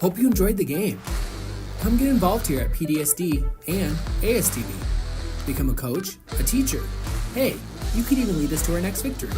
Hope you enjoyed the game. Come get involved here at PDSD and ASDB. Become a coach, a teacher. Hey, you could even lead us to our next victory.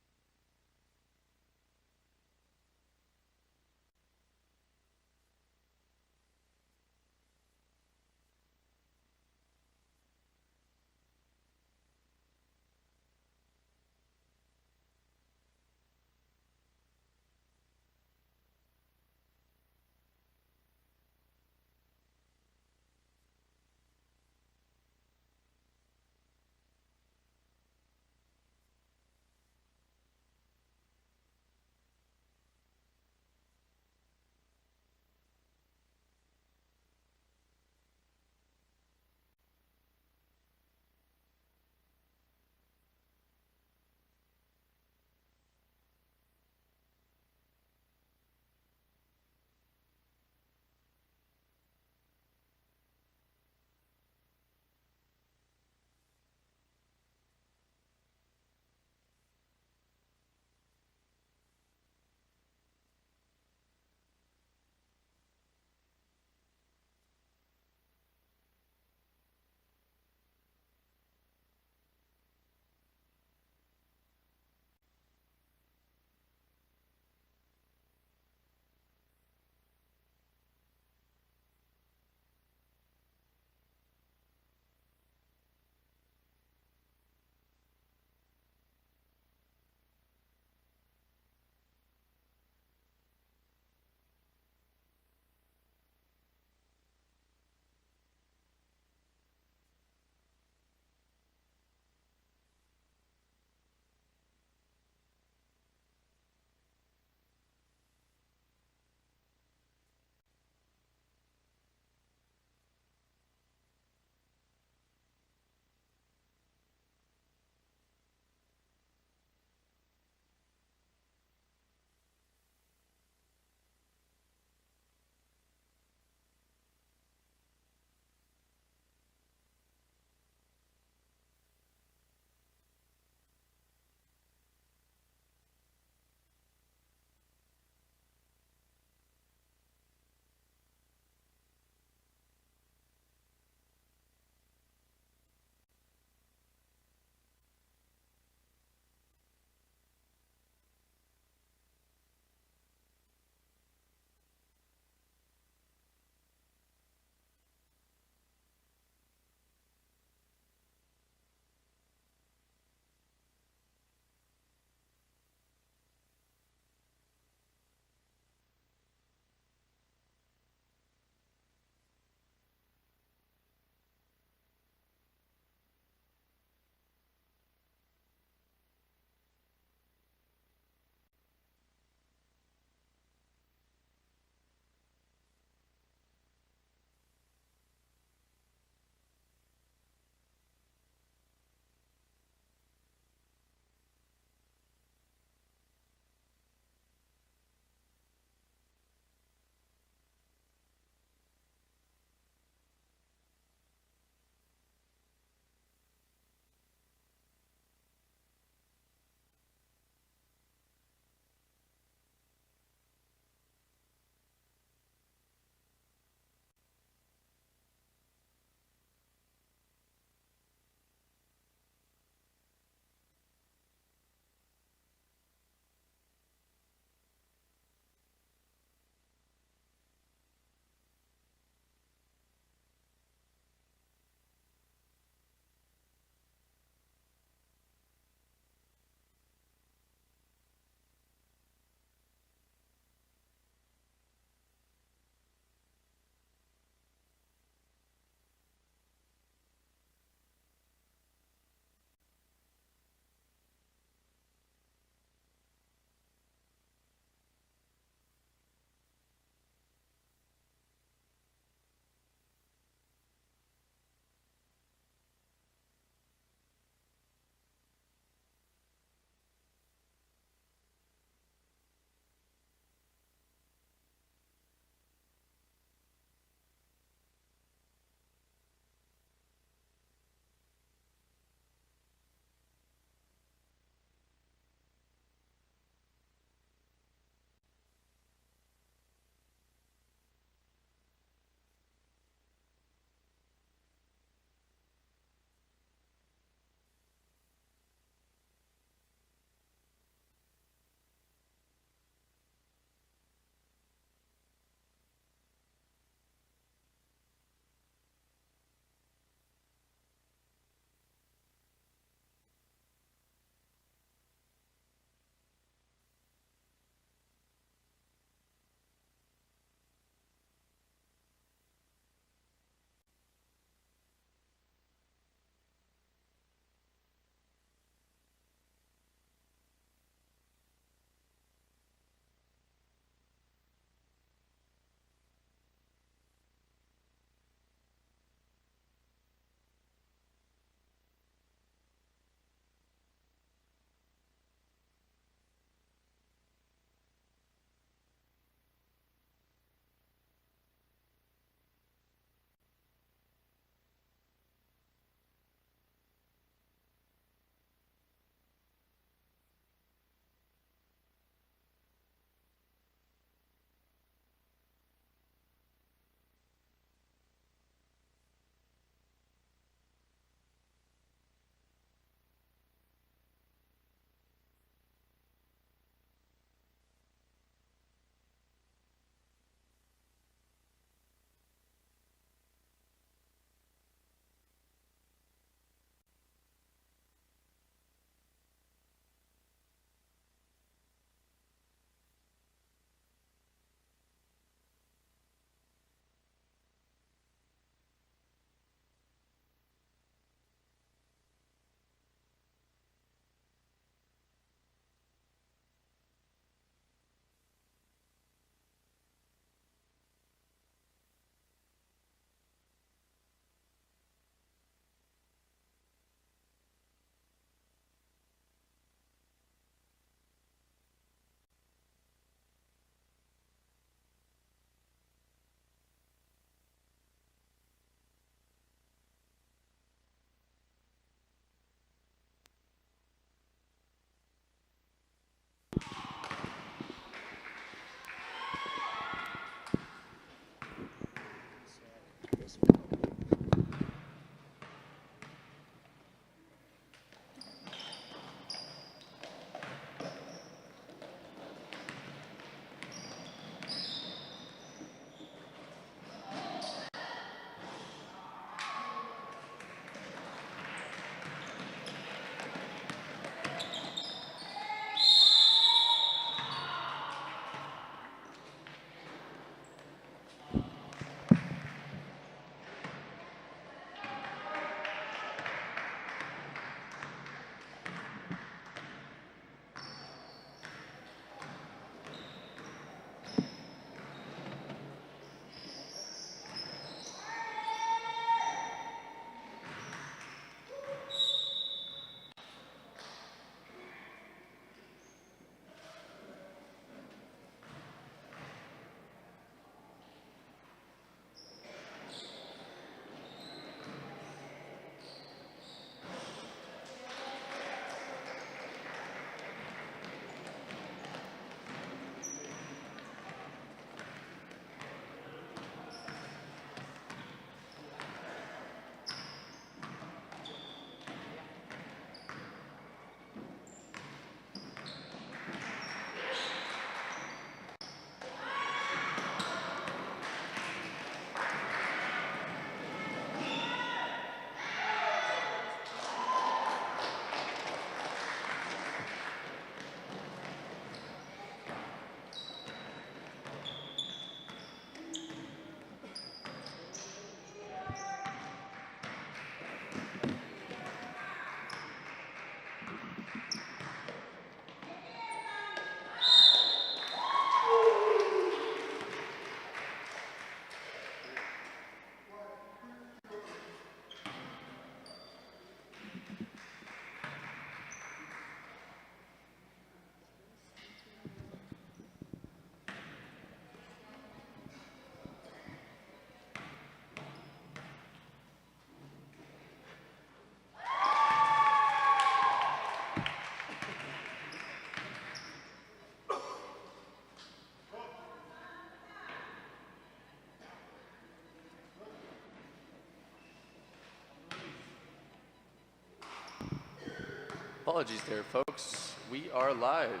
Apologies there, folks. We are live.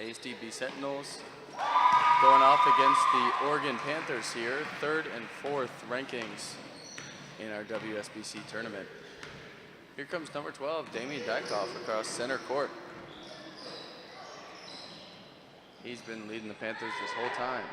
ASDB Sentinels going off against the Oregon Panthers here, 3rd and 4th rankings in our WSBC tournament. Here comes number 12, Damian Dykoff across center court. He's been leading the Panthers this whole time.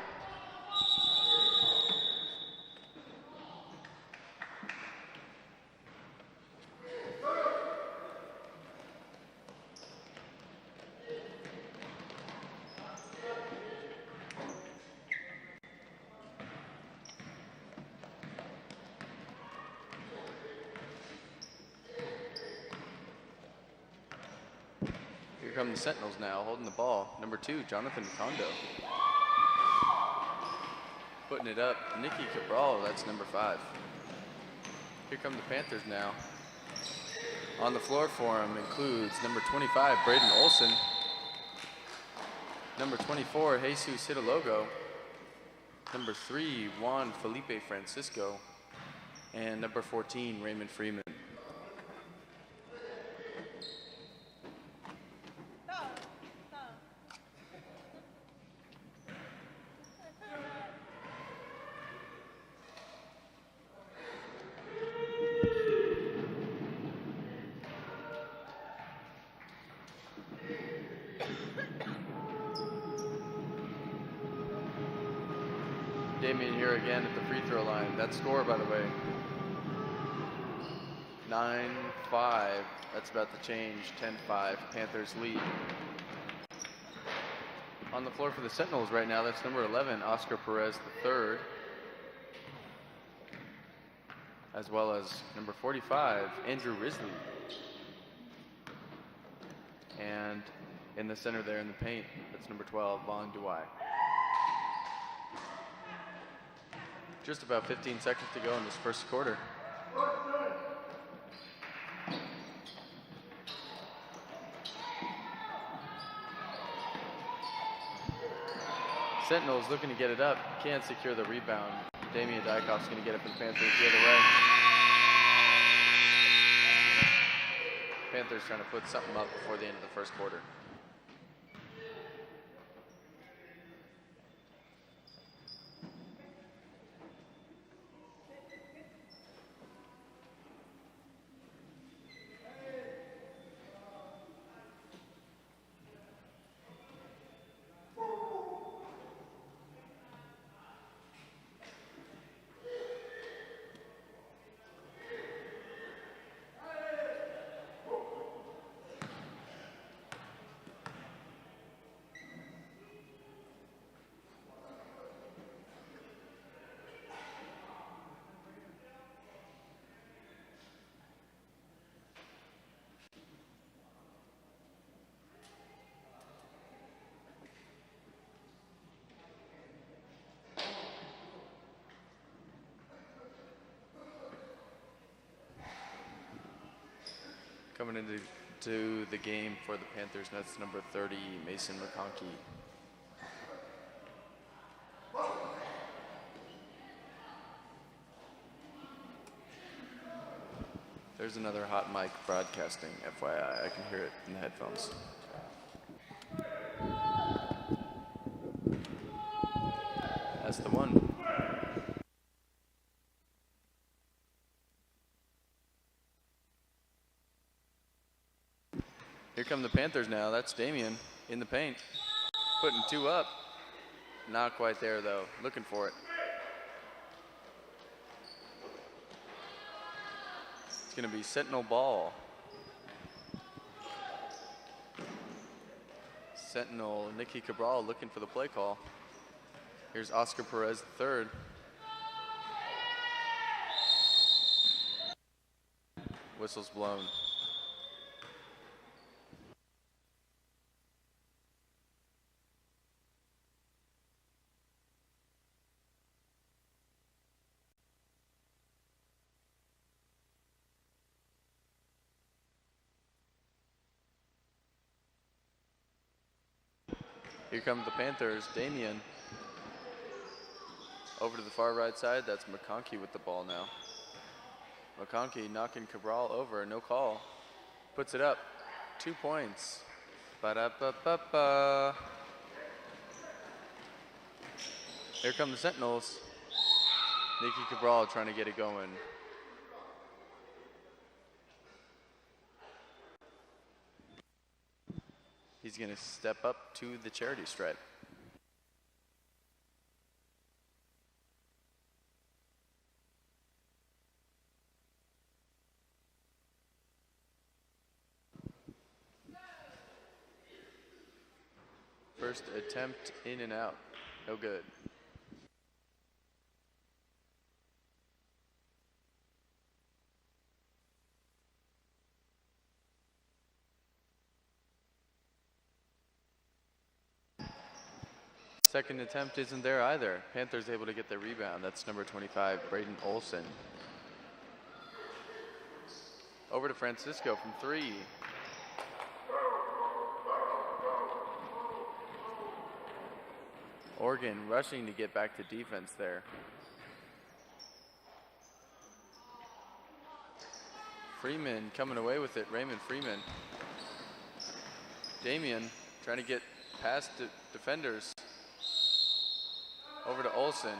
Here come the Sentinels now, holding the ball. Number 2, Jonathan Kondo. Putting it up, Nicky Cabral, that's number 5. Here come the Panthers now. On the floor for him includes number 25, Braden Olson. Number 24, Jesus Hidalogo. Number 3, Juan Felipe Francisco. And number 14, Raymond Freeman. Damian here again at the free throw line. That score, by the way, 9-5. That's about to change. 10-5. Panthers lead. On the floor for the Sentinels right now, that's number 11, Oscar Perez III, as well as number 45, Andrew Risley. And in the center there in the paint, that's number 12, Vaughn Duai. Just about 15 seconds to go in this first quarter. Sentinels looking to get it up. Can't secure the rebound. Damian Dykoff's going to get it for the Panthers the other way. Panthers trying to put something up before the end of the first quarter. Coming into the game for the Panthers, that's number 30, Mason McConkey. There's another hot mic broadcasting, FYI. I can hear it in the headphones. That's the one. Here come the Panthers now. That's Damian in the paint. Putting two up. Not quite there, though. Looking for it. It's going to be Sentinel ball. Sentinel, Nicky Cabral looking for the play call. Here's Oscar Perez III. Whistle's blown. Here come the Panthers, Damian. Over to the far right side, that's McConkey with the ball now. McConkey knocking Cabral over, no call. Puts it up, 2 points. Ba-da-ba-ba-ba. Here come the Sentinels. Nicky Cabral trying to get it going. He's going to step up to the charity stripe. First attempt in and out. No good. Second attempt isn't there either. Panthers able to get the rebound. That's number 25, Braden Olson. Over to Francisco from three. Oregon rushing to get back to defense there. Freeman coming away with it, Raymond Freeman. Damian trying to get past the defenders. Over to Olson.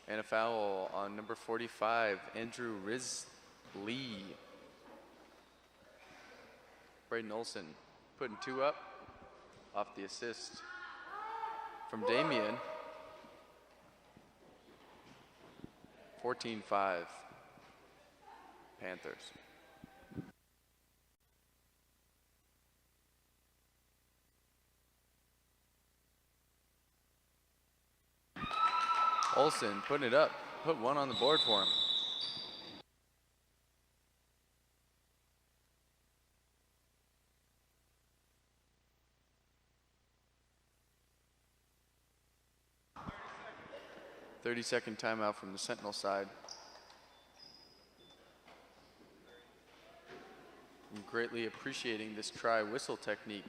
And a foul on number 45, Andrew Risley. Braden Olson putting two up off the assist from Damian. 14-5 Panthers. Olson putting it up, put one on the board for him. .30-second timeout from the Sentinel side. greatly appreciating this try whistle technique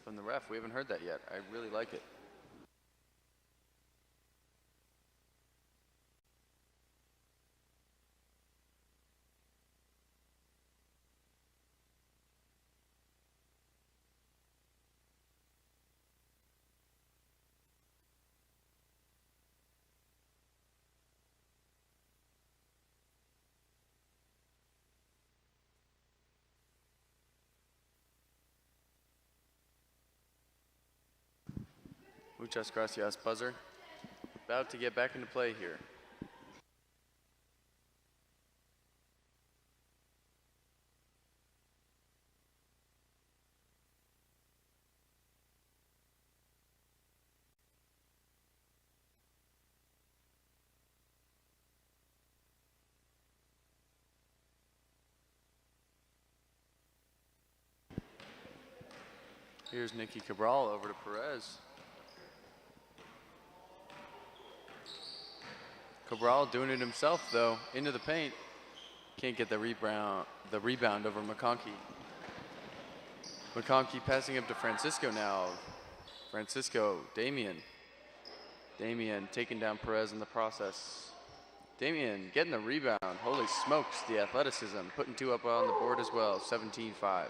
from the ref. We haven't heard that yet. I really like it. Muchas gracias, buzzer. About to get back into play here. Here's Nicky Cabral over to Perez. Cabral doing it himself though, into the paint. Can't get the rebound over McConkey. McConkey passing up to Francisco now. Francisco, Damian. Damian taking down Perez in the process. Damian getting the rebound. Holy smokes, the athleticism. Putting 2 up on the board as well, 17-5.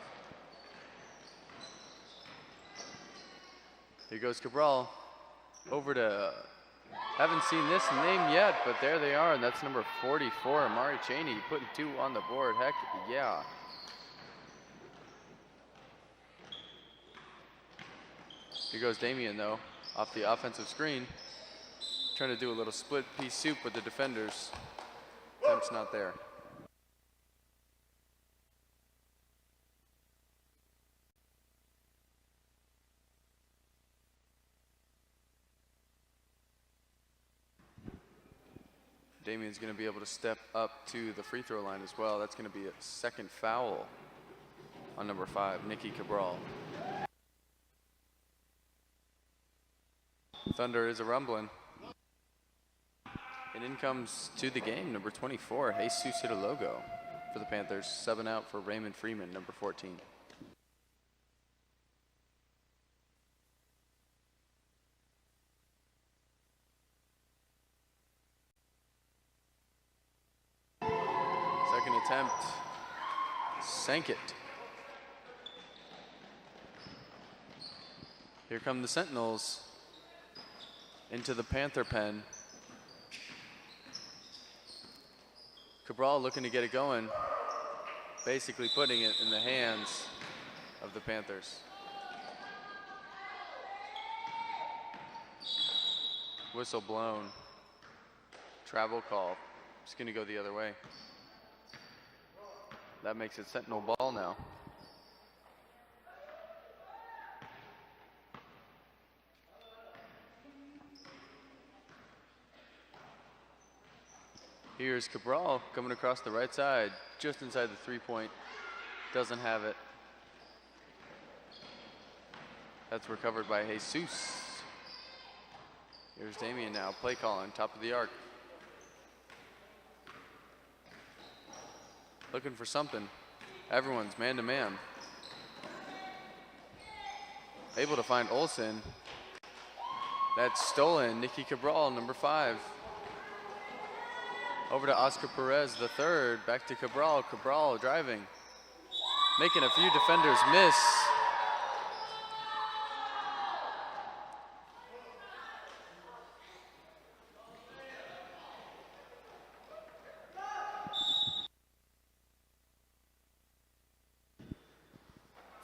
Here goes Cabral. Over to, haven't seen this name yet, but there they are, and that's number 44, Amari Chaney, putting 2 on the board. Heck yeah. Here goes Damian though, off the offensive screen. Trying to do a little split piece soup with the defenders. Attempt's not there. Damian's going to be able to step up to the free throw line as well. That's going to be a second foul on number 5, Nicky Cabral. Thunder is a rumbling. And in comes to the game, number 24, Jesus Hidalgo for the Panthers, subbing out for Raymond Freeman, number 14. Second attempt, sank it. Here come the Sentinels into the Panther pen. Cabral looking to get it going, basically putting it in the hands of the Panthers. Whistle blown. Travel call. Just going to go the other way. That makes it Sentinel ball now. Here's Cabral coming across the right side, just inside the 3-point. Doesn't have it. That's recovered by Jesus. Here's Damian now, play calling, top of the arc. Looking for something. Everyone's man to man. Able to find Olsen. That's stolen, Nicky Cabral, number 5. Over to Oscar Perez, the third. Back to Cabral. Cabral driving. Making a few defenders miss.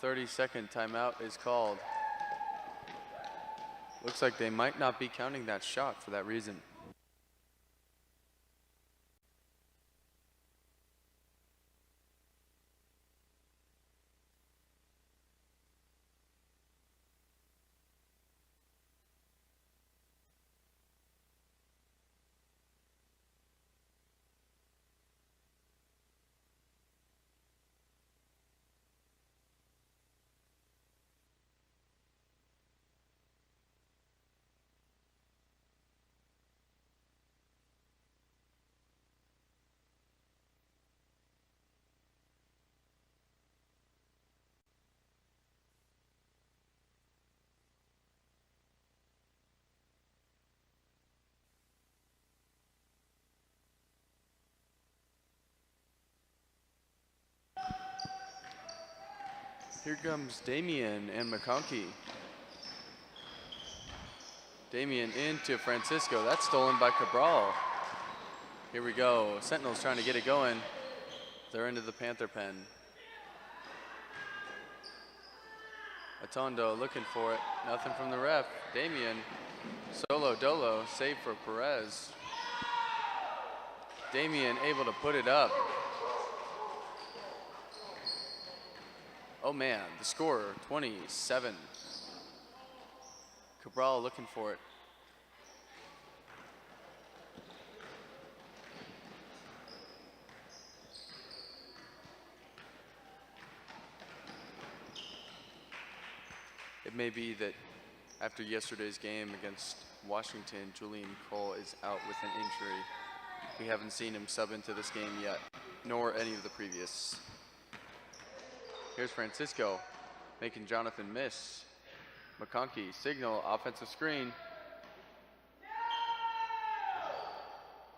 "30-second timeout is called. Looks like they might not be counting that shot for that reason. Here comes Damien and McConkey. Damien into Francisco. That's stolen by Cabral. Here we go. Sentinels trying to get it going. They're into the Panther pen. Atondo looking for it. Nothing from the ref. Damien. Solo dolo. Save for Perez. Damien able to put it up. Oh man, the score 27. Cabral looking for it. It may be that after yesterday's game against Washington, Julian Cole is out with an injury. We haven't seen him sub into this game yet, nor any of the previous. Here's Francisco making Jonathan miss. McConkey, signal, offensive screen.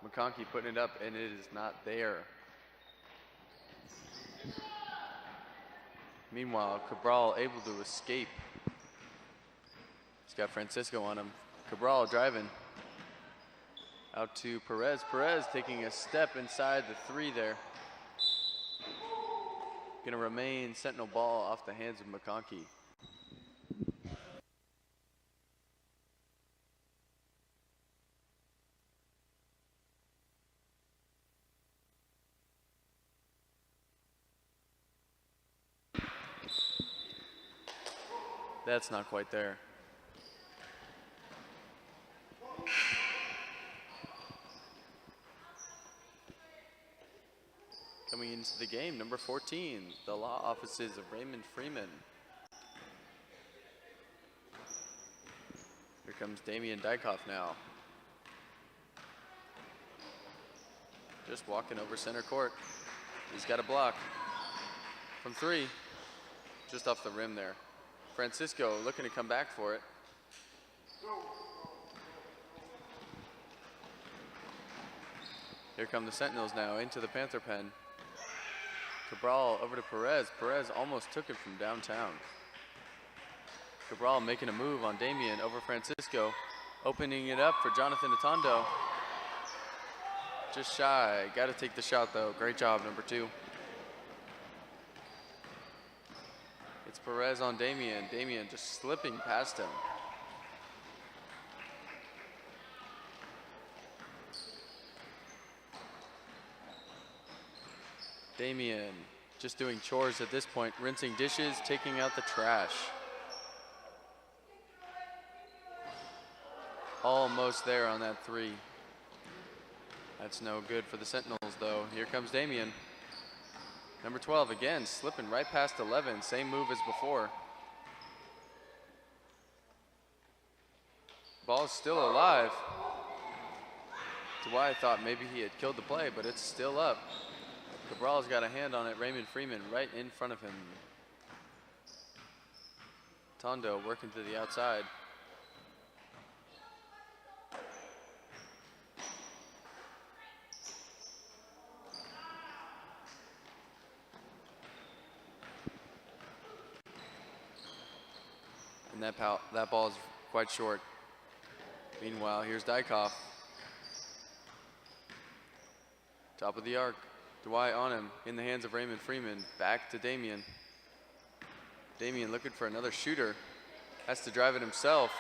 McConkey putting it up and it is not there. Meanwhile, Cabral able to escape. He's got Francisco on him. Cabral driving out to Perez. Perez taking a step inside the 3 there. Gonna remain Sentinel ball off the hands of McConkey. That's not quite there. Coming into the game, number 14, the law offices of Raymond Freeman. Here comes Damian Dykoff now. Just walking over center court. He's got a block from 3, just off the rim there. Francisco looking to come back for it. Here come the Sentinels now into the Panther pen. Cabral over to Perez. Perez almost took it from downtown. Cabral making a move on Damien over Francisco, opening it up for Jonathan Atondo. Just shy. Got to take the shot though. Great job, number 2. It's Perez on Damien. Damien just slipping past him. Damien just doing chores at this point, rinsing dishes, taking out the trash. Almost there on that 3. That's no good for the Sentinels though. Here comes Damien. Number 12 again, slipping right past 11, same move as before. Ball's still alive. Dwight thought maybe he had killed the play, but it's still up. Cabral's got a hand on it. Raymond Freeman right in front of him. Tondo working to the outside. And that ball is quite short. Meanwhile, here's Dykoff. Top of the arc. Dwight on him, in the hands of Raymond Freeman. Back to Damien. Damien looking for another shooter. Has to drive it himself.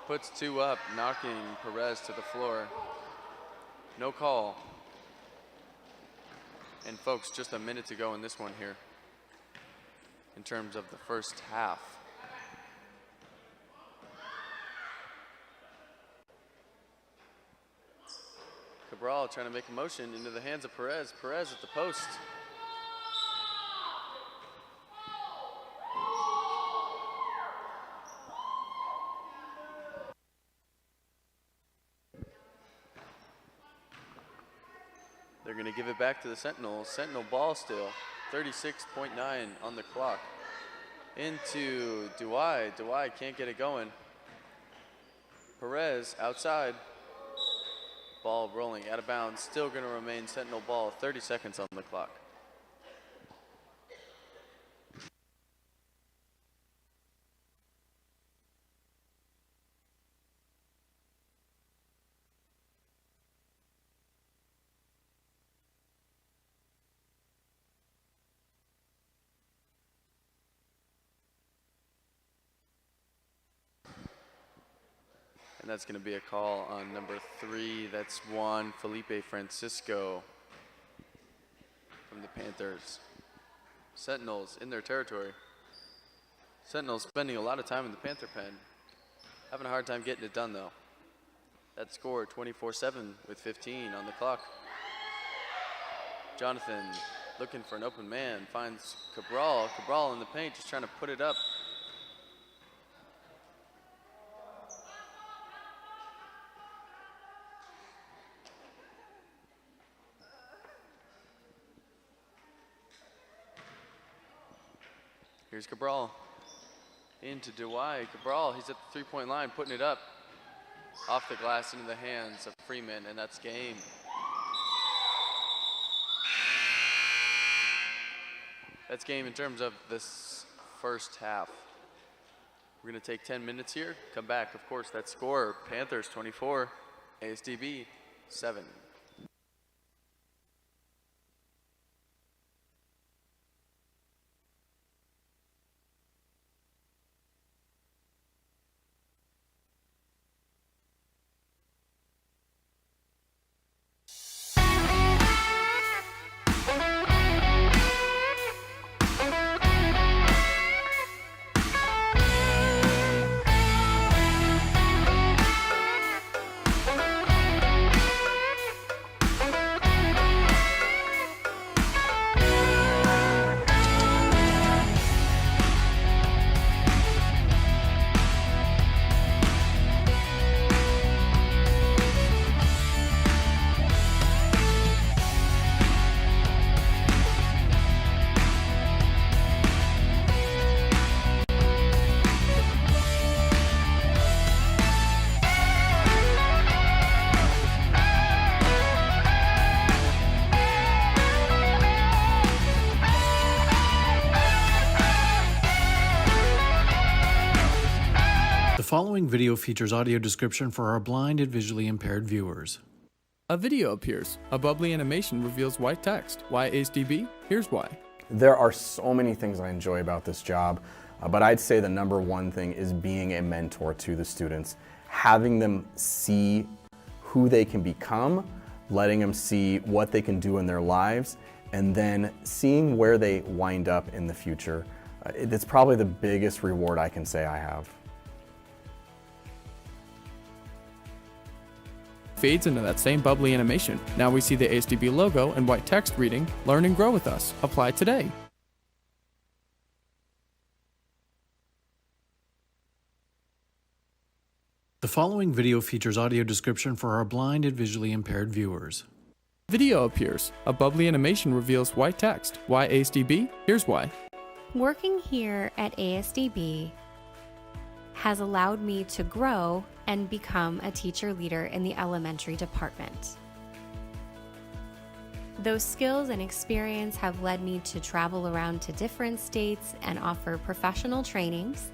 Puts 2 up, knocking Perez to the floor. No call. And folks, just a minute to go in this one here, in terms of the first half. Cabral trying to make a motion into the hands of Perez. Perez at the post. They're going to give it back to the Sentinels. Sentinel ball still. 36.9 on the clock. Into Dwight. Dwight can't get it going. Perez outside. Ball rolling out of bounds, still going to remain Sentinel ball, 30 seconds on the clock. And that's going to be a call on number 3. That's Juan Felipe Francisco from the Panthers. Sentinels in their territory. Sentinels spending a lot of time in the Panther pen. Having a hard time getting it done, though. That score 24-7 with 15 on the clock. Jonathan looking for an open man, finds Cabral. Cabral in the paint, just trying to put it up. Here's Cabral. Into Dewey. Cabral, he's at the three-point line, putting it up. Off the glass into the hands of Freeman, and that's game. That's game in terms of this first half. We're going to take 10 minutes here, come back. Of course, that score, Panthers 24, ASDB 7. The following video features audio description for our blind and visually impaired viewers. A video appears. A bubbly animation reveals white text. Why ASDB? Here's why. There are so many things I enjoy about this job, but I'd say the number one thing is being a mentor to the students, having them see who they can become, letting them see what they can do in their lives, and then seeing where they wind up in the future. It's probably the biggest reward I can say I have. Fades into that same bubbly animation. Now we see the ASDB logo and white text reading, "Learn and grow with us." Apply today. The following video features audio description for our blind and visually impaired viewers. Video appears. A bubbly animation reveals white text. Why ASDB? Here's why. Working here at ASDB has allowed me to grow and become a teacher leader in the elementary department. Those skills and experience have led me to travel around to different states and offer professional trainings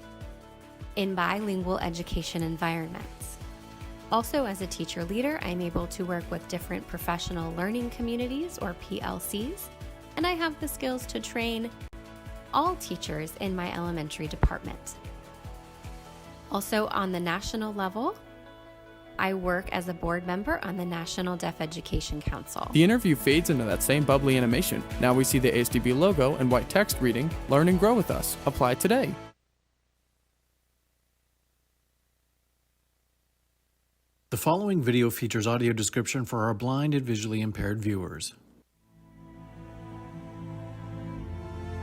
in bilingual education environments. Also, as a teacher leader, I'm able to work with different professional learning communities, or PLCs, and I have the skills to train all teachers in my elementary department. Also, on the national level, I work as a board member on the National Deaf Education Council. The interview fades into that same bubbly animation. Now we see the ASDB logo and white text reading, "Learn and grow with us." Apply today. The following video features audio description for our blind and visually impaired viewers.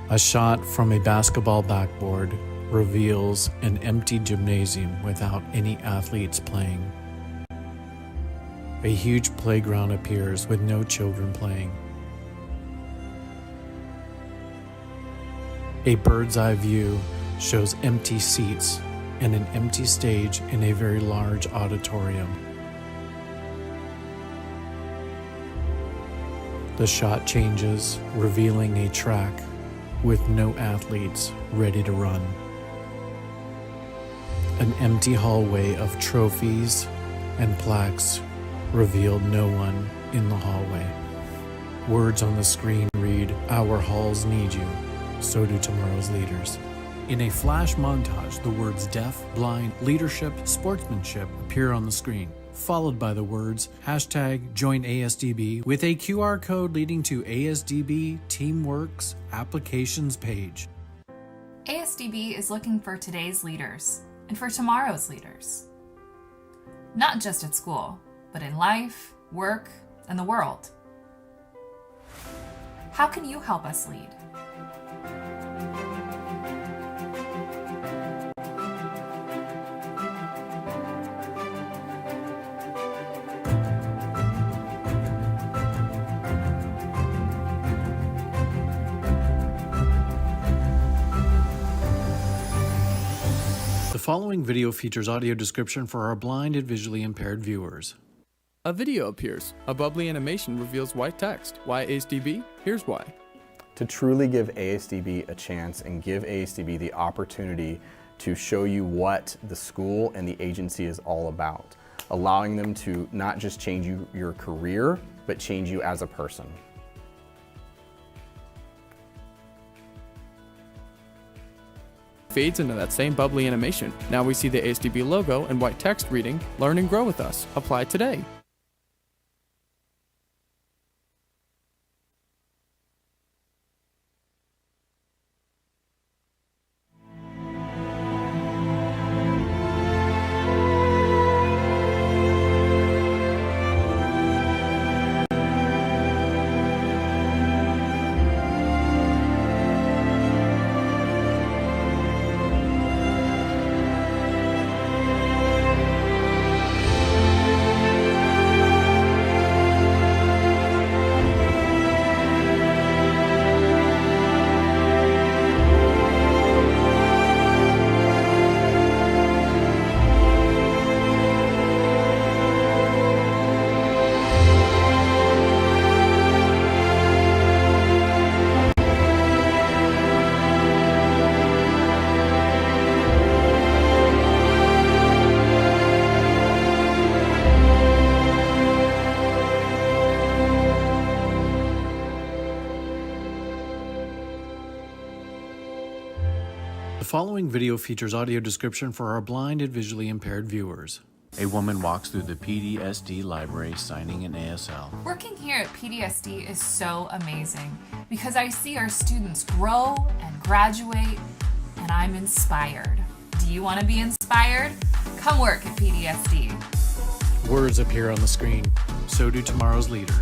A shot from a basketball backboard reveals an empty gymnasium without any athletes playing. A huge playground appears with no children playing. A bird's eye view shows empty seats and an empty stage in a very large auditorium. The shot changes, revealing a track with no athletes ready to run. An empty hallway of trophies and plaques revealed no one in the hallway. Words on the screen read, "Our halls need you, so do tomorrow's leaders." In a flash montage, the words deaf, blind, leadership, sportsmanship appear on the screen, followed by the words #join ASDB with a QR code leading to ASDB Teamworks Applications page. ASDB is looking for today's leaders and for tomorrow's leaders. Not just at school, but in life, work, and the world. How can you help us lead? The following video features audio description for our blind and visually impaired viewers. A video appears. A bubbly animation reveals white text. Why ASDB? Here's why. To truly give ASDB a chance and give ASDB the opportunity to show you what the school and the agency is all about, allowing them to not just change your career, but change you as a person. Fades into that same bubbly animation. Now we see the ASDB logo and white text reading, Learn and Grow with Us. Apply today. The following video features audio description for our blind and visually impaired viewers. A woman walks through the PDSD library signing an ASL. Working here at PDSD is so amazing because I see our students grow and graduate, and I'm inspired. Do you want to be inspired? Come work at PDSD. Words appear on the screen, so do tomorrow's leaders.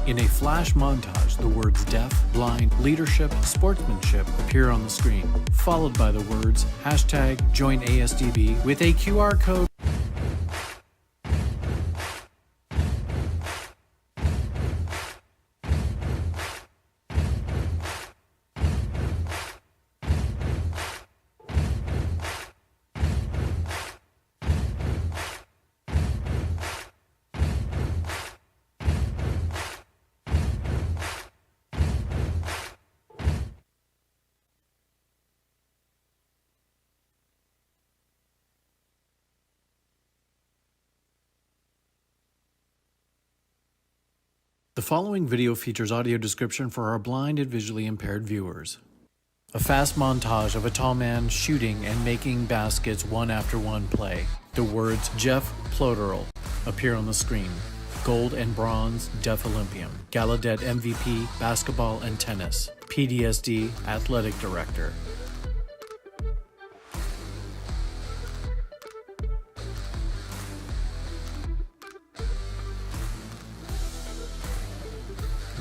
In a flash montage, the words deaf, blind, leadership, sportsmanship appear on the screen, followed by the words #join ASDB with a QR code. The following video features audio description for our blind and visually impaired viewers. A fast montage of a tall man shooting and making baskets one after one play. The words Jeff Ploderl appear on the screen. Gold and bronze Deaf Olympian. Gallaudet MVP, basketball and tennis. PDSD athletic director.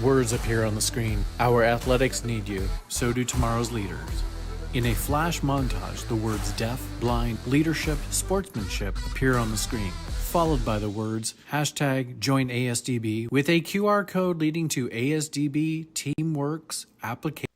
Words appear on the screen. Our athletics need you, so do tomorrow's leaders. In a flash montage, the words deaf, blind, leadership, sportsmanship appear on the screen, followed by the words #join ASDB with a QR code leading to ASDB Teamworks Application.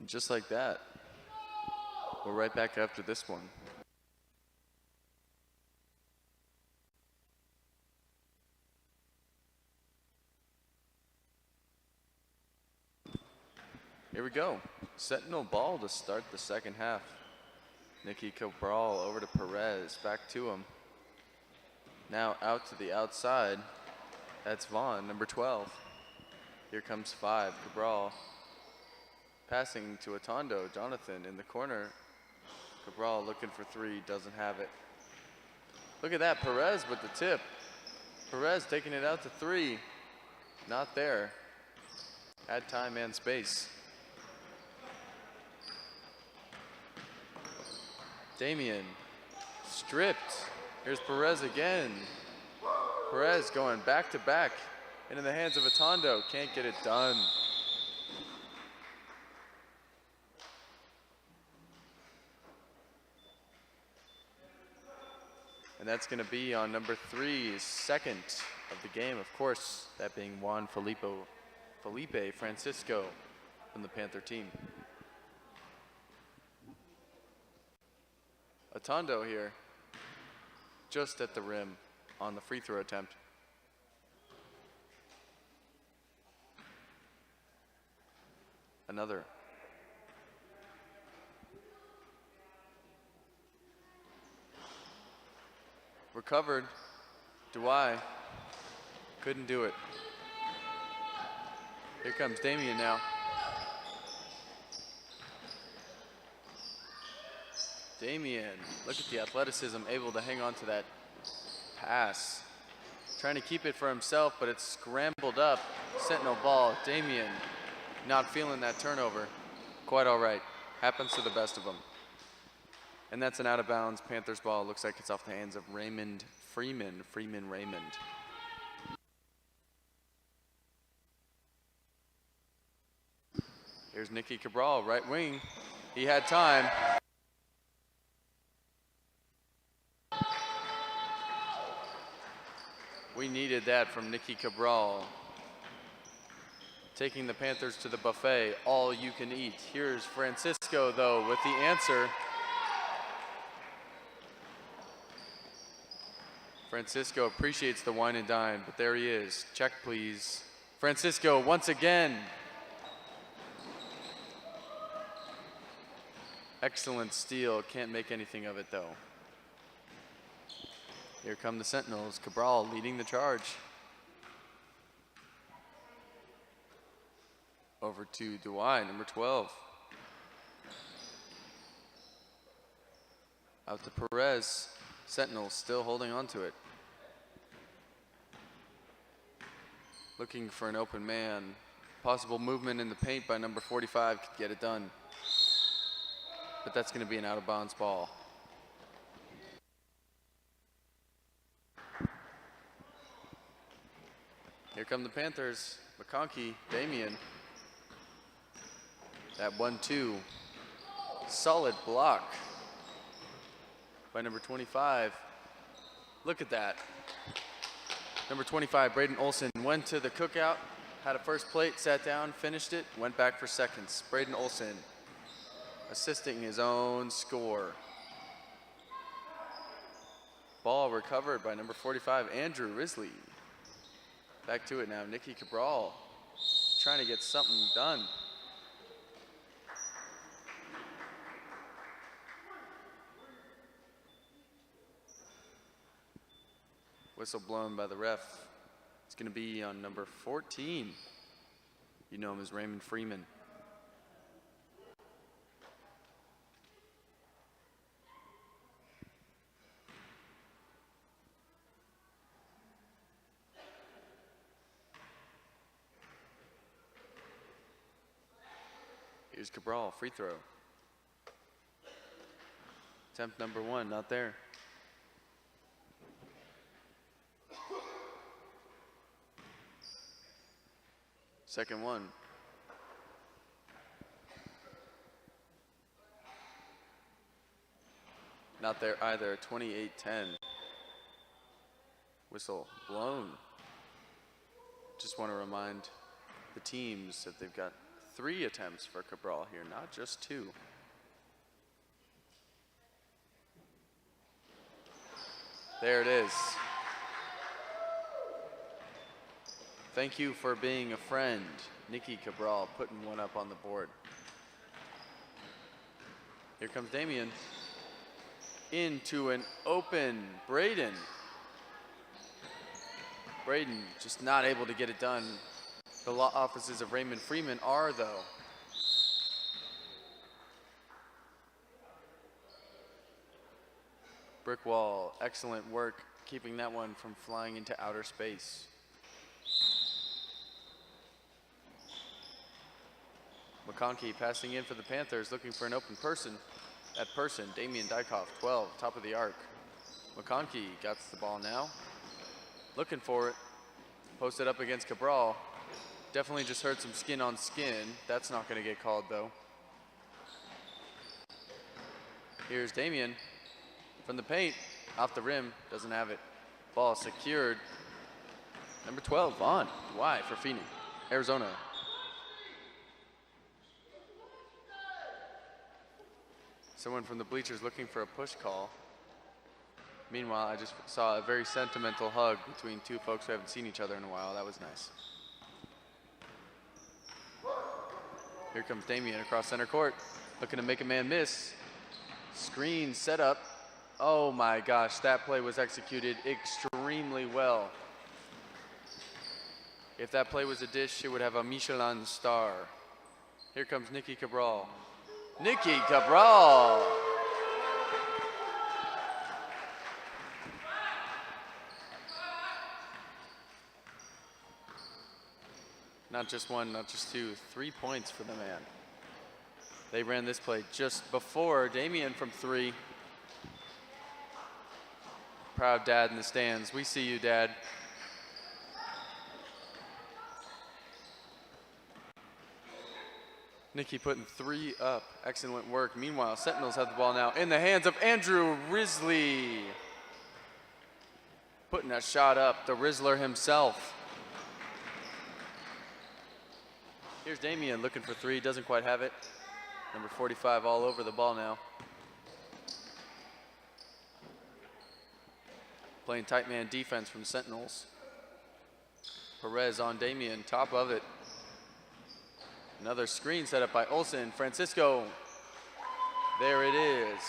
just like that, we're right back after this one. Here we go. Sentinel ball to start the second half. Nicky Cabral over to Perez, back to him. Now out to the outside. That's Vaughn, number 12. Here comes 5, Cabral. Passing to Atondo, Jonathan in the corner. Cabral looking for 3, doesn't have it. Look at that, Perez with the tip. Perez taking it out to 3. Not there. Had time and space. Damian, stripped. Here's Perez again. Perez going back to back into the hands of Atondo. Can't get it done. And that's going to be on number 3's second of the game. Of course, that being Juan Felipe Francisco from the Panther team. Atondo here, just at the rim on the free throw attempt. Another. Recovered. Dewey couldn't do it. Here comes Damian now. Damian, look at the athleticism, able to hang on to that pass. Trying to keep it for himself, but it's scrambled up. Sentinel ball. Damian not feeling that turnover. Quite all right. Happens to the best of them. And that's an out of bounds Panthers ball. Looks like it's off the hands of Raymond Freeman. Raymond. Here's Nicky Cabral, right wing. He had time. We needed that from Nicky Cabral. Taking the Panthers to the buffet, all you can eat. Here's Francisco, though, with the answer. Francisco appreciates the wine and dine, but there he is. Check, please. Francisco, once again. Excellent steal. Can't make anything of it, though. Here come the Sentinels. Cabral leading the charge. Over to Dewey, number 12. Out to Perez. Sentinels still holding on to it. Looking for an open man. Possible movement in the paint by number 45 could get it done. But that's going to be an out-of-bounds ball. Here come the Panthers. McConkey, Damian. That 1-2. Solid block by number 25. Look at that. Number 25, Braden Olson, went to the cookout, had a first plate, sat down, finished it, went back for seconds. Braden Olson assisting his own score. Ball recovered by number 45, Andrew Risley. Back to it now, Nicky Cabral trying to get something done. Whistle blown by the ref. It's going to be on number 14. You know him as Raymond Freeman. Here's Cabral, free throw. Attempt number 1, not there. Second one. Not there either, 28-10. Whistle blown. Just want to remind the teams that they've got 3 attempts for Cabral here, not just 2. There it is. Thank you for being a friend. Nikki Cabral putting one up on the board. Here comes Damien. Into an open Braden. Braden just not able to get it done. The law offices of Raymond Freeman are, though. Brick wall, excellent work keeping that one from flying into outer space. McConkey passing in for the Panthers, looking for an open person. That person, Damian Dykoff, 12, top of the arc. McConkey gets the ball now. Looking for it. Posted up against Cabral. Definitely just heard some skin on skin. That's not going to get called, though. Here's Damien from the paint. Off the rim. Doesn't have it. Ball secured. Number 12, Vaughn. Why for Phoenix, Arizona. Someone from the bleachers looking for a push call. Meanwhile, I just saw a very sentimental hug between 2 folks who haven't seen each other in a while. That was nice. Here comes Damien across center court, looking to make a man miss. Screen set up. Oh my gosh, that play was executed extremely well. If that play was a dish, it would have a Michelin star. Here comes Nikki Cabral. Nikki Cabral. Not just 1, not just 2, 3 points for the man. They ran this play just before. Damien from 3. Proud dad in the stands. We see you, Dad. Nikki putting 3 up. Excellent work. Meanwhile, Sentinels have the ball now in the hands of Andrew Risley. Putting a shot up, the Rizzler himself. Here's Damien looking for 3, doesn't quite have it. Number 45 all over the ball now. Playing tight man defense from Sentinels. Perez on Damien, top of it. Another screen set up by Olsen. Francisco, there it is.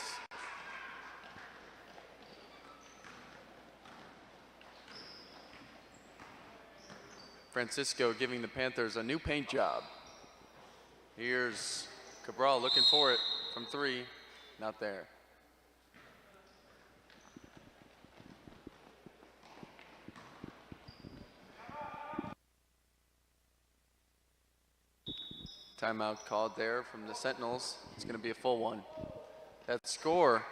Francisco giving the Panthers a new paint job. Here's Cabral looking for it from 3, not there. Timeout called there from the Sentinels. It's going to be a full one. That score,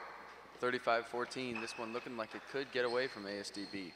35-14. This one looking like it could get away from ASDB.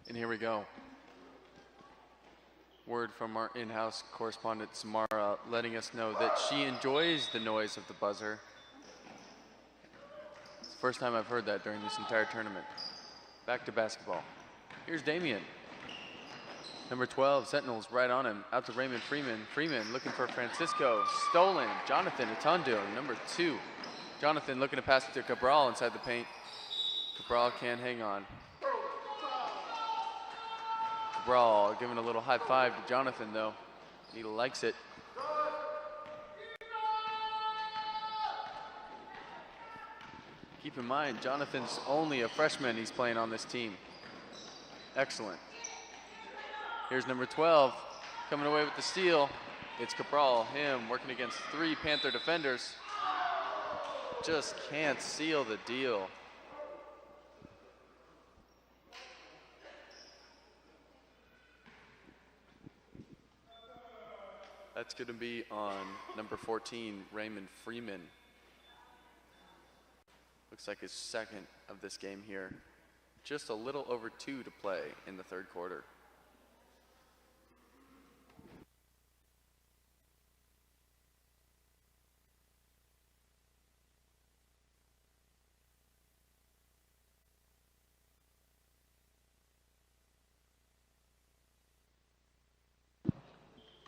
And here we go. Word from our in-house correspondent, Samara, letting us know that she enjoys the noise of the buzzer. It's the first time I've heard that during this entire tournament. Back to basketball. Here's Damien. Number 12, Sentinels right on him. Out to Raymond Freeman. Freeman looking for Francisco. Stolen. Jonathan Atondo, number 2. Jonathan looking to pass it to Cabral inside the paint. Cabral can't hang on. Cabral giving a little high five to Jonathan though. He likes it. Keep in mind, Jonathan's only a freshman he's playing on this team. Excellent. Here's number 12, coming away with the steal. It's Cabral, him working against 3 Panther defenders. Just can't seal the deal. That's going to be on number 14, Raymond Freeman. Looks like his second of this game here. Just a little over 2 to play in the third quarter.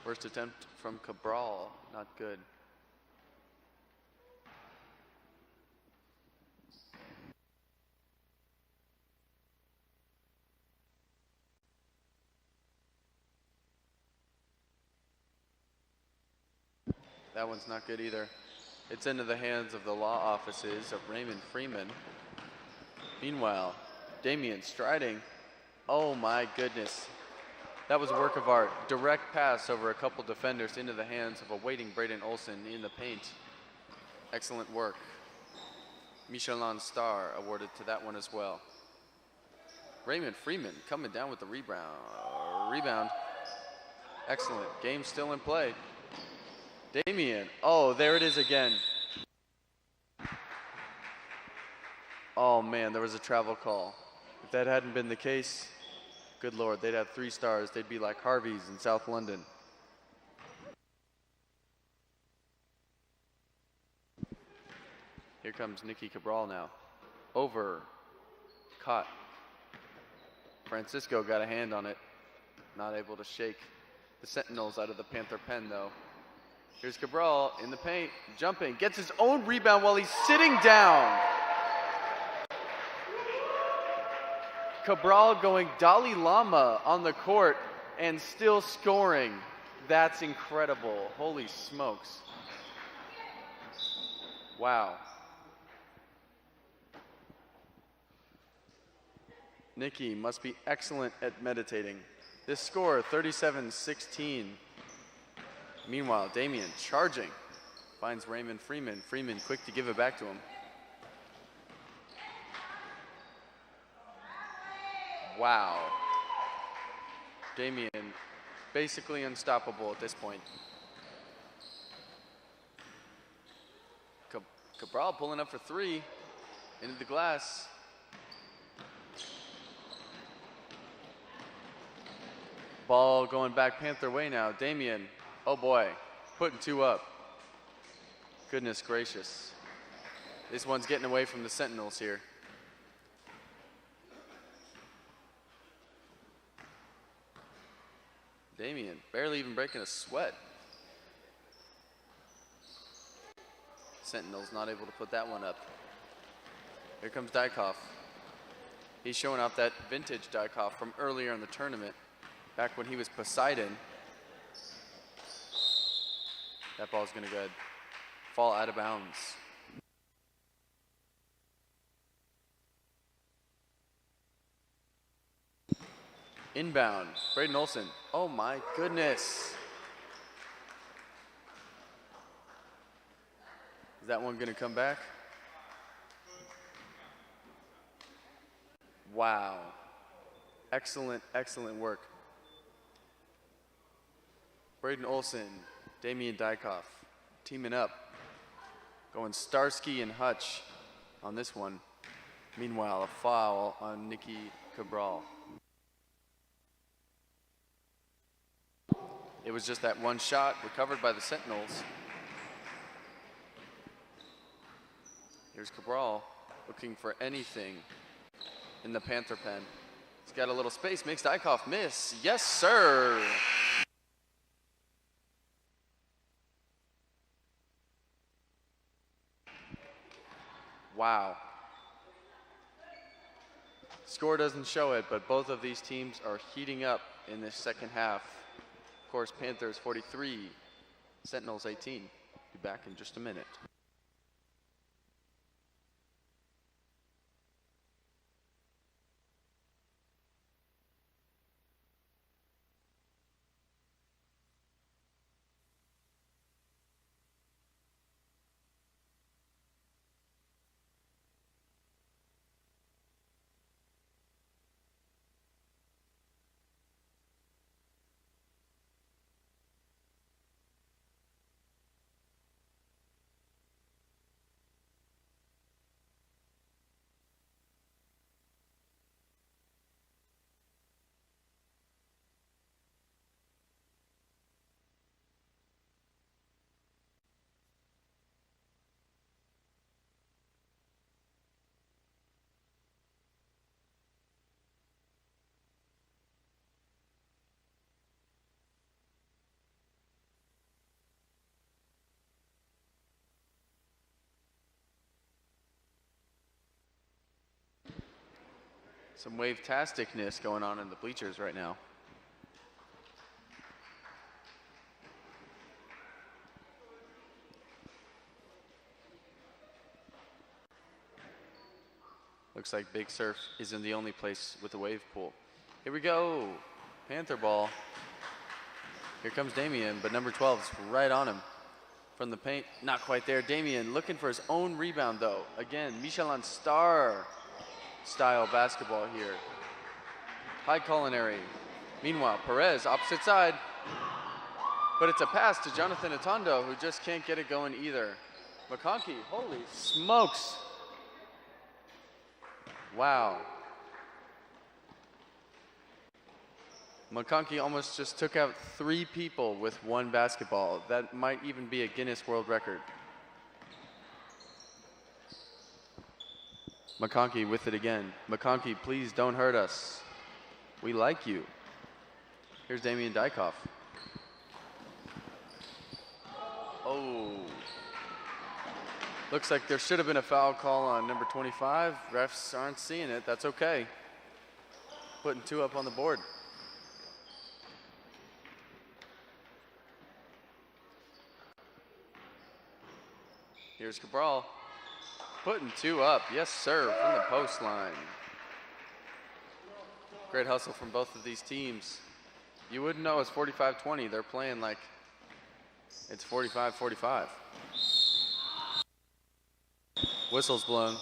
First attempt from Cabral, not good. That one's not good either. It's into the hands of the law offices of Raymond Freeman. Meanwhile, Damian striding. Oh my goodness. That was a work of art. Direct pass over a couple defenders into the hands of a waiting Braden Olson in the paint. Excellent work. Michelin star awarded to that one as well. Raymond Freeman coming down with the rebound. Excellent. Game still in play. Damian. Oh, there it is again. Oh man, there was a travel call. If that hadn't been the case, good Lord, they'd have 3 stars. They'd be like Harvey's in South London. Here comes Nicky Cabral now. Over. Caught. Francisco got a hand on it. Not able to shake the Sentinels out of the Panther pen though. Here's Cabral in the paint, jumping, gets his own rebound while he's sitting down. Cabral going Dalai Lama on the court and still scoring. That's incredible. Holy smokes. Wow. Nicky must be excellent at meditating. This score, 37-16. Meanwhile, Damian charging. Finds Raymond Freeman. Freeman quick to give it back to him. Wow. Damian basically unstoppable at this point. Cabral pulling up for 3 into the glass. Ball going back Panther way now. Damian, oh boy, putting 2 up. Goodness gracious. This one's getting away from the Sentinels here. Damian barely even breaking a sweat. Sentinels not able to put that one up. Here comes Dykhoff. He's showing off that vintage Dykhoff from earlier in the tournament, back when he was Poseidon. That ball's gonna go fall out of bounds. Inbound, Braden Olson. Oh my goodness. Is that one gonna come back? Wow. Excellent, excellent work. Braden Olson, Damian Dykhoff, teaming up. Going Starsky and Hutch on this one. Meanwhile, a foul on Nicky Cabral. It was just that one shot recovered by the Sentinels. Here's Cabral looking for anything in the Panther pen. He's got a little space, makes Dykoff miss. Yes, sir. Wow. Score doesn't show it, but both of these teams are heating up in this second half. Of course, Panthers 43, Sentinels 18. Be back in just a minute. Some wave-tasticness going on in the bleachers right now. Looks like Big Surf isn't the only place with a wave pool. Here we go, Panther ball. Here comes Damien, but number 12 is right on him. From the paint, not quite there. Damien looking for his own rebound though. Again, Michelin star style basketball here. High culinary. Meanwhile, Perez, opposite side. But it's a pass to Jonathan Atondo, who just can't get it going either. McConkey, holy smokes. Wow. McConkey almost just took out 3 people with 1 basketball. That might even be a Guinness World Record. McConkey with it again. McConkey, please don't hurt us. We like you. Here's Damian Dykoff. Oh. Looks like there should have been a foul call on number 25. Refs aren't seeing it. That's okay. Putting 2 up on the board. Here's Cabral. Putting 2 up, yes sir, from the post line. Great hustle from both of these teams. You wouldn't know it's 45-20. They're playing like it's 45-45. Whistle's blown.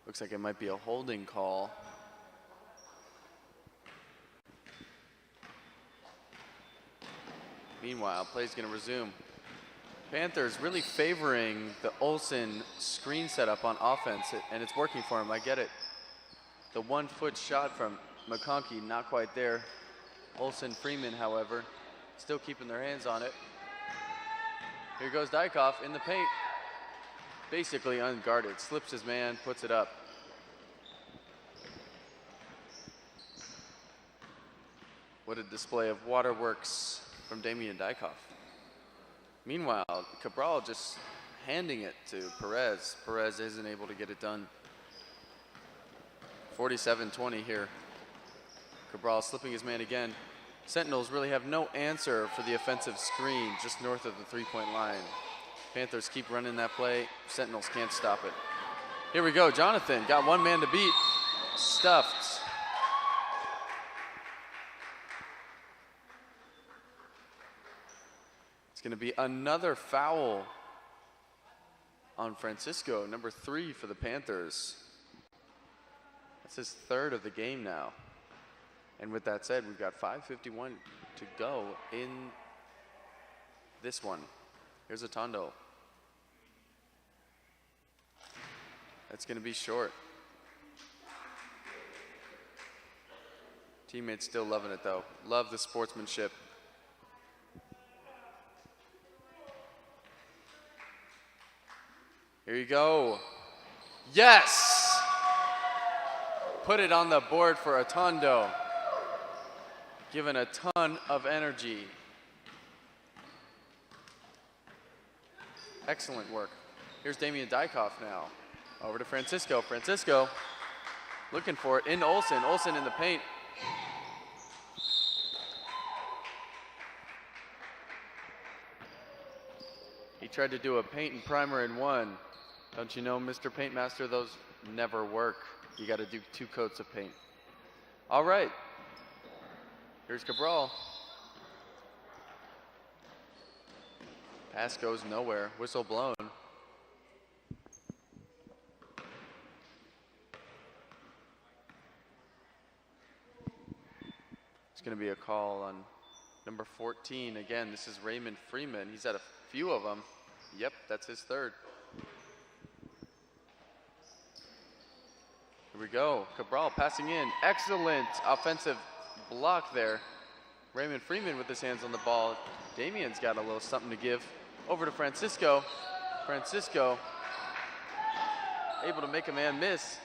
Looks like it might be a holding call. Meanwhile, play's gonna resume. Panthers really favoring the Olsen screen setup on offense, and it's working for him, I get it. The 1-foot shot from McConkey, not quite there. Olsen Freeman, however, still keeping their hands on it. Here goes Dykoff in the paint. Basically unguarded, slips his man, puts it up. What a display of waterworks from Damian Dykoff. Meanwhile, Cabral just handing it to Perez. Perez isn't able to get it done. 47-20 here. Cabral slipping his man again. Sentinels really have no answer for the offensive screen just north of the 3-point line. Panthers keep running that play. Sentinels can't stop it. Here we go, Jonathan got 1 man to beat. Stuffed. It's gonna be another foul on Francisco, number 3 for the Panthers. That's his 3rd of the game now. And with that said, we've got 5:51 to go in this one. Here's Atondo. That's gonna be short. Teammates still loving it though. Love the sportsmanship. Here you go. Yes! Put it on the board for Atondo. Given a ton of energy. Excellent work. Here's Damian Dykoff now. Over to Francisco. Francisco looking for it in Olsen. Olsen in the paint. He tried to do a paint and primer in one. Don't you know, Mr. Paintmaster, those never work. You got to do 2 coats of paint. All right. Here's Cabral. Pass goes nowhere. Whistle blown. It's going to be a call on number 14. Again, this is Raymond Freeman. He's had a few of them. Yep, that's his third. Here we go. Cabral passing in. Excellent offensive block there. Raymond Freeman with his hands on the ball. Damian's got a little something to give. Over to Francisco. Francisco able to make a man miss.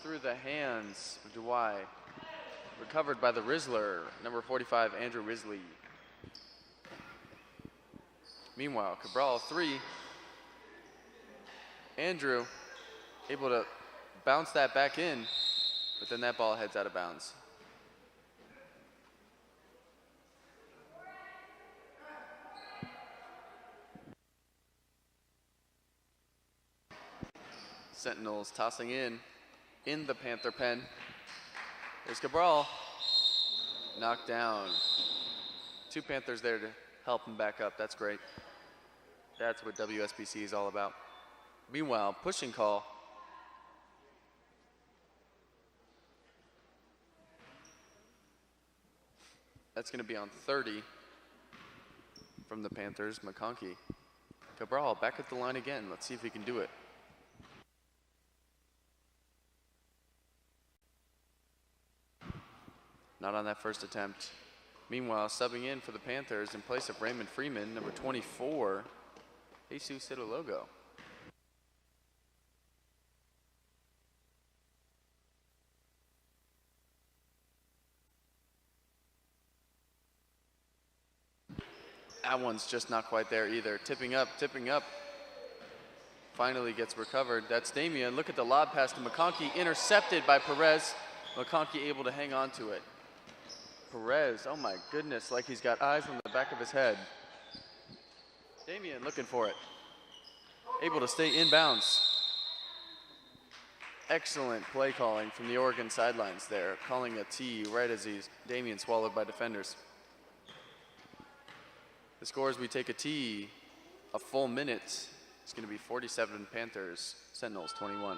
Through the hands of Dwight. Recovered by the Rizzler, number 45, Andrew Risley. Meanwhile, Cabral 3. Andrew able to bounce that back in, but then that ball heads out of bounds. Sentinels tossing in the Panther pen. There's Cabral, knocked down. 2 Panthers there to help him back up. That's great. That's what WSBC is all about. Meanwhile, pushing call. That's going to be on 30 from the Panthers, McConkey. Cabral back at the line again. Let's see if he can do it. Not on that first attempt. Meanwhile, subbing in for the Panthers in place of Raymond Freeman, number 24, Jesus Sidologo. That one's just not quite there either. Tipping up, tipping up. Finally gets recovered. That's Damian. Look at the lob pass to McConkey, intercepted by Perez. McConkey able to hang on to it. Perez, oh my goodness, like he's got eyes on the back of his head. Damian looking for it. Able to stay inbounds. Excellent play calling from the Oregon sidelines there, calling a T right as Damian swallowed by defenders. The score as we take a T, a full minute. It's going to be 47 Panthers, Sentinels 21.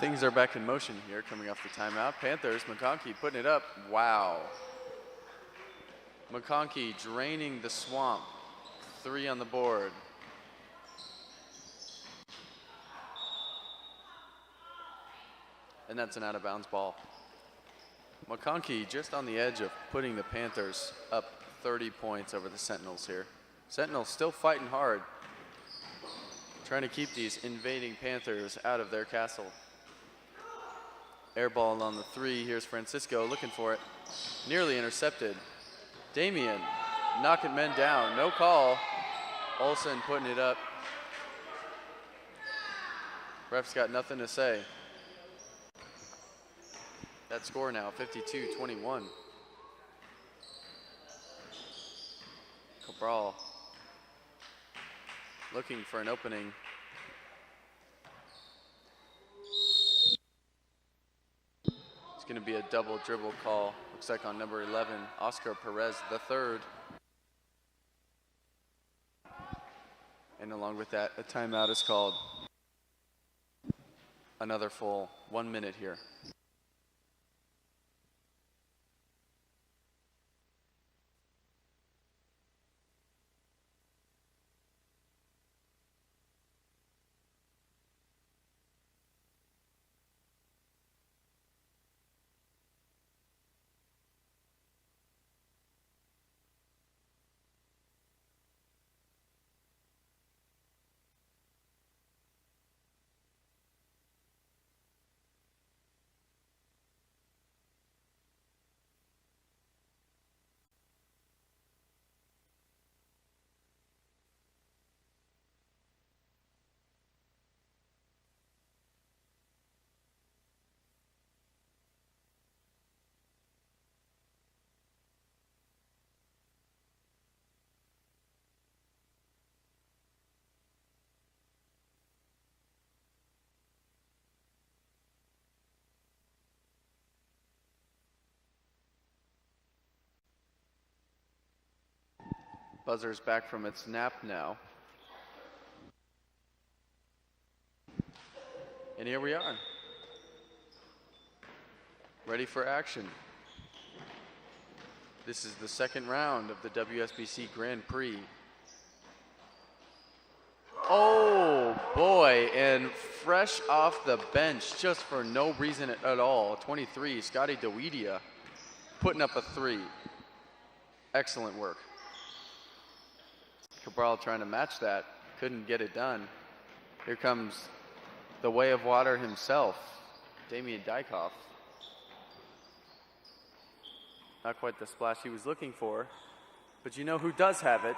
Things are back in motion here coming off the timeout. Panthers, McConkey putting it up. Wow. McConkey draining the swamp. 3 on the board. And that's an out of bounds ball. McConkey just on the edge of putting the Panthers up 30 points over the Sentinels here. Sentinels still fighting hard, trying to keep these invading Panthers out of their castle. Air ball on the 3. Here's Francisco looking for it. Nearly intercepted. Damian knocking men down. No call. Olsen putting it up. Ref's got nothing to say. That score now, 52-21. Cabral looking for an opening. It's going to be a double dribble call. Looks like on number 11, Oscar Perez III. And along with that, a timeout is called. Another full 1 minute here. Buzzer's back from its nap now. And here we are. Ready for action. This is the second round of the WSBC Grand Prix. Oh boy, and fresh off the bench just for no reason at all. 23, Scotty DeWedia putting up a 3. Excellent work. Cabral trying to match that, couldn't get it done. Here comes the Way of Water himself, Damian Dykoff. Not quite the splash he was looking for, but you know who does have it?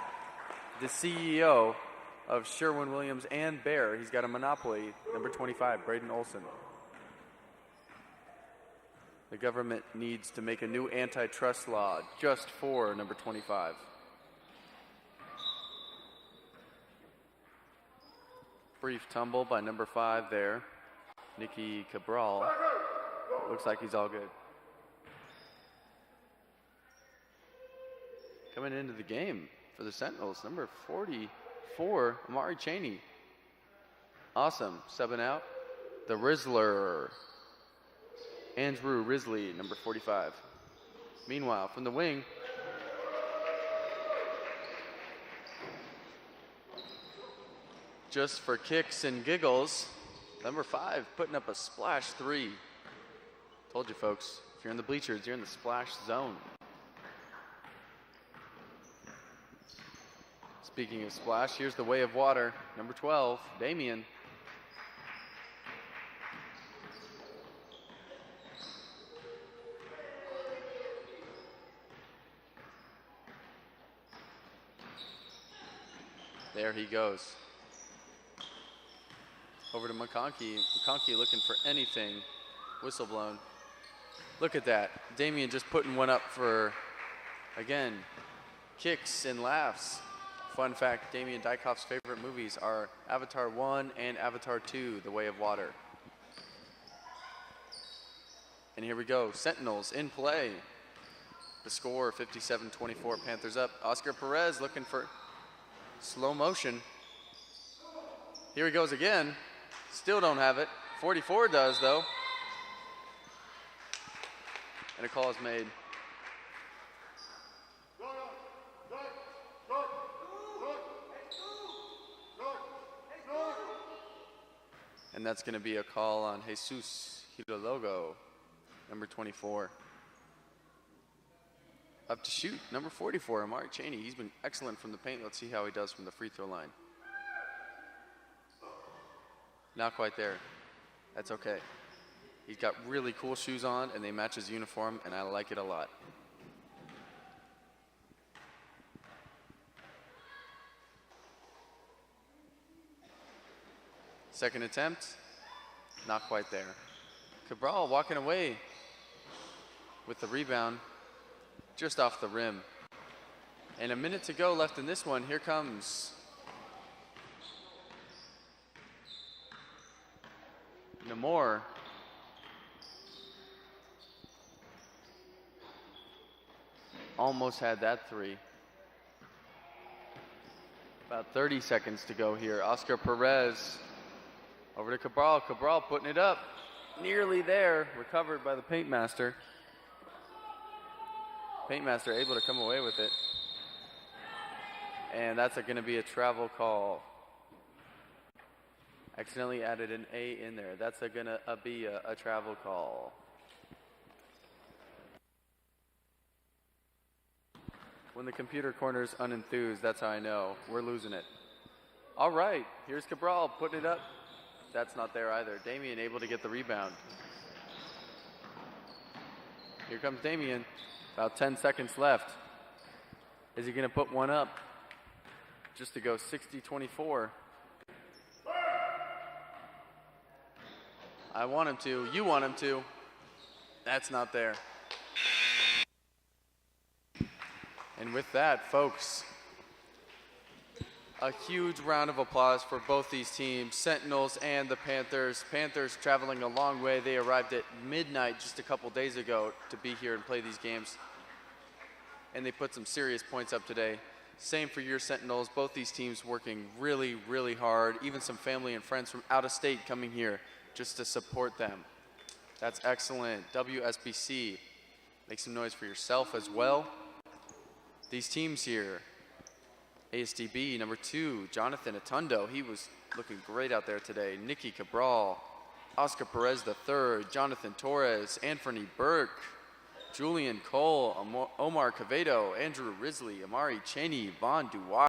The CEO of Sherwin-Williams and Bear. He's got a monopoly, number 25, Braden Olson. The government needs to make a new antitrust law just for number 25. Brief tumble by number 5 there, Nicky Cabral. Looks like he's all good. Coming into the game for the Sentinels, number 44, Amari Chaney. Awesome, subbing out. The Rizzler, Andrew Risley, number 45. Meanwhile, from the wing, just for kicks and giggles, number 5 putting up a splash 3. Told you folks, if you're in the bleachers, you're in the splash zone. Speaking of splash, here's the Way of Water, number 12, Damian. There he goes. Over to McConkey. McConkey looking for anything. Whistle blown. Look at that. Damian just putting one up for, again, kicks and laughs. Fun fact, Damian Dykoff's favorite movies are Avatar 1 and Avatar 2, The Way of Water. And here we go. Sentinels in play. The score, 57-24, Panthers up. Oscar Perez looking for slow motion. Here he goes again. Still don't have it. 44 does, though. And a call is made. And that's going to be a call on Jesus Hidalgo, number 24. Up to shoot, number 44, Amari Chaney. He's been excellent from the paint. Let's see how he does from the free throw line. Not quite there. That's okay. He's got really cool shoes on, and they match his uniform, and I like it a lot. Second attempt, not quite there. Cabral walking away with the rebound just off the rim. And a minute to go left in this one. Here comes Namor. Almost had that three. About 30 seconds to go here. Oscar Perez over to Cabral. Cabral putting it up. Nearly there. Recovered by the Paint Master. Paint Master able to come away with it. And that's going to be a travel call. Accidentally added an A in there. That's going to be a travel call. When the computer corner's unenthused, that's how I know. We're losing it. All right, here's Cabral putting it up. That's not there either. Damian able to get the rebound. Here comes Damian. About 10 seconds left. Is he going to put one up? Just to go 60-24. I want him to. You want him to. That's not there. And with that, folks, a huge round of applause for both these teams, Sentinels and the Panthers. Panthers traveling a long way. They arrived at midnight just a couple days ago to be here and play these games. And they put some serious points up today. Same for your Sentinels. Both these teams working really, really hard. Even some family and friends from out of state coming here just to support them. That's excellent. WSBC. Make some noise for yourself as well. These teams here. ASDB, number 2, Jonathan Atundo. He was looking great out there today. Nicky Cabral, Oscar Perez III, Jonathan Torres, Anthony Burke, Julian Cole, Omar Cavedo, Andrew Risley, Amari Cheney, Vaughn Duwire.